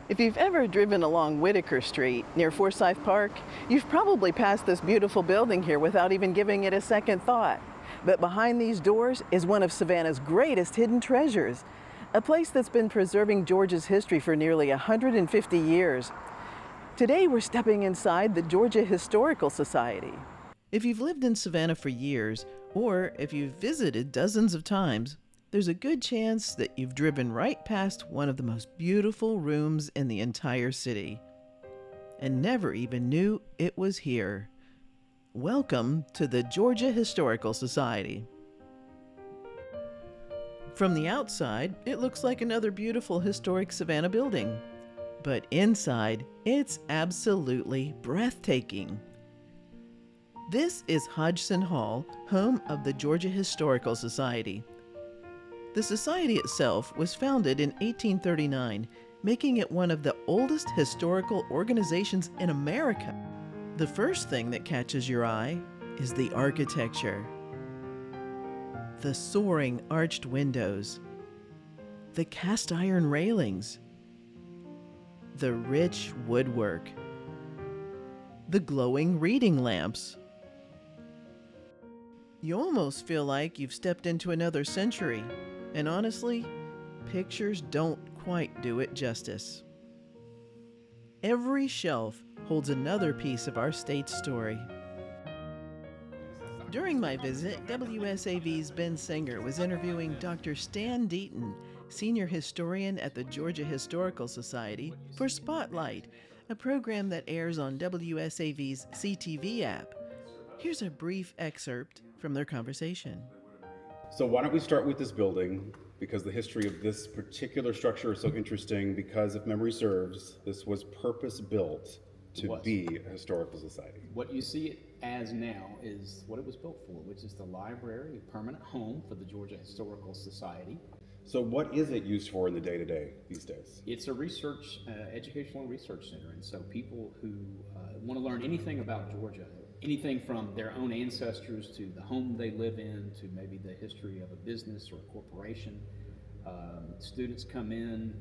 If you've ever driven along Whitaker Street near Forsyth Park, you've probably passed this beautiful building here without even giving it a second thought. But behind these doors is one of Savannah's greatest hidden treasures, a place that's been preserving Georgia's history for nearly 150 years. Today we're stepping inside the Georgia Historical Society. If you've lived in Savannah for years, or if you've visited dozens of times, there's a good chance that you've driven right past one of the most beautiful rooms in the entire city and never even knew it was here. Welcome to the Georgia Historical Society. From the outside, it looks like another beautiful historic Savannah building. But inside, it's absolutely breathtaking. This is Hodgson Hall, home of the Georgia Historical Society. The society itself was founded in 1839, making it one of the oldest historical organizations in America. The first thing that catches your eye is the architecture. The soaring arched windows, the cast iron railings, the rich woodwork, the glowing reading lamps. You almost feel like you've stepped into another century, and honestly, pictures don't quite do it justice. Every shelf holds another piece of our state's story. During my visit, WSAV's Ben Senger was interviewing Dr. Stan Deaton, senior historian at the Georgia Historical Society, for Spotlight, a program that airs on WSAV's CTV app. Here's a brief excerpt from their conversation. So why don't we start with this building, because the history of this particular structure is so interesting, because if memory serves, this was purpose-built to be a historical society. What you see it as now is what it was built for, which is the library, a permanent home for the Georgia Historical Society. So what is it used for in the day-to-day these days? It's a research, educational and research center, and so people who want to learn anything about Georgia, anything from their own ancestors to the home they live in to maybe the history of a business or a corporation. Students come in,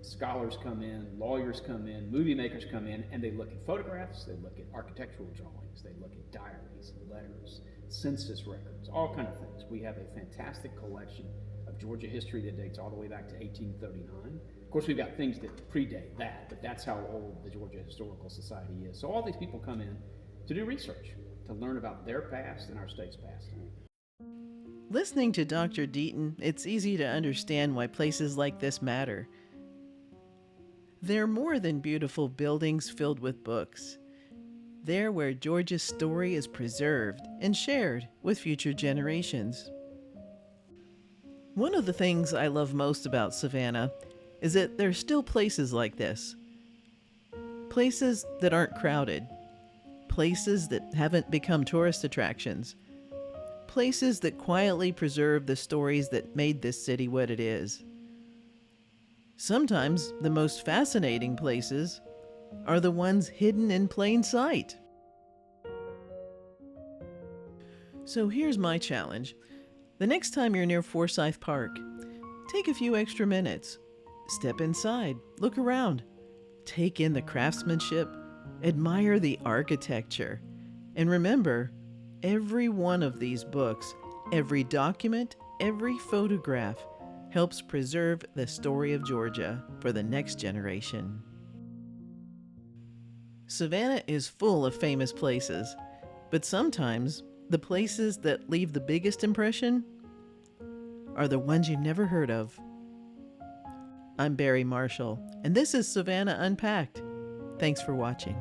scholars come in, lawyers come in, movie makers come in, and they look at photographs, they look at architectural drawings, they look at diaries, letters, census records, all kinds of things. We have a fantastic collection of Georgia history that dates all the way back to 1839. Of course, we've got things that predate that, but that's how old the Georgia Historical Society is. So all these people come in to do research, to learn about their past and our state's past. Listening to Dr. Deaton, it's easy to understand why places like this matter. They're more than beautiful buildings filled with books. They're where Georgia's story is preserved and shared with future generations. One of the things I love most about Savannah is that there's still places like this. Places that aren't crowded. Places that haven't become tourist attractions. Places that quietly preserve the stories that made this city what it is. Sometimes the most fascinating places are the ones hidden in plain sight. So here's my challenge. The next time you're near Forsyth Park, take a few extra minutes. Step inside, look around, take in the craftsmanship, admire the architecture, and remember, every one of these books, every document, every photograph helps preserve the story of Georgia for the next generation. Savannah is full of famous places, but sometimes the places that leave the biggest impression are the ones you've never heard of. I'm Barry Marshall, and this is Savannah Unpacked. Thanks for watching.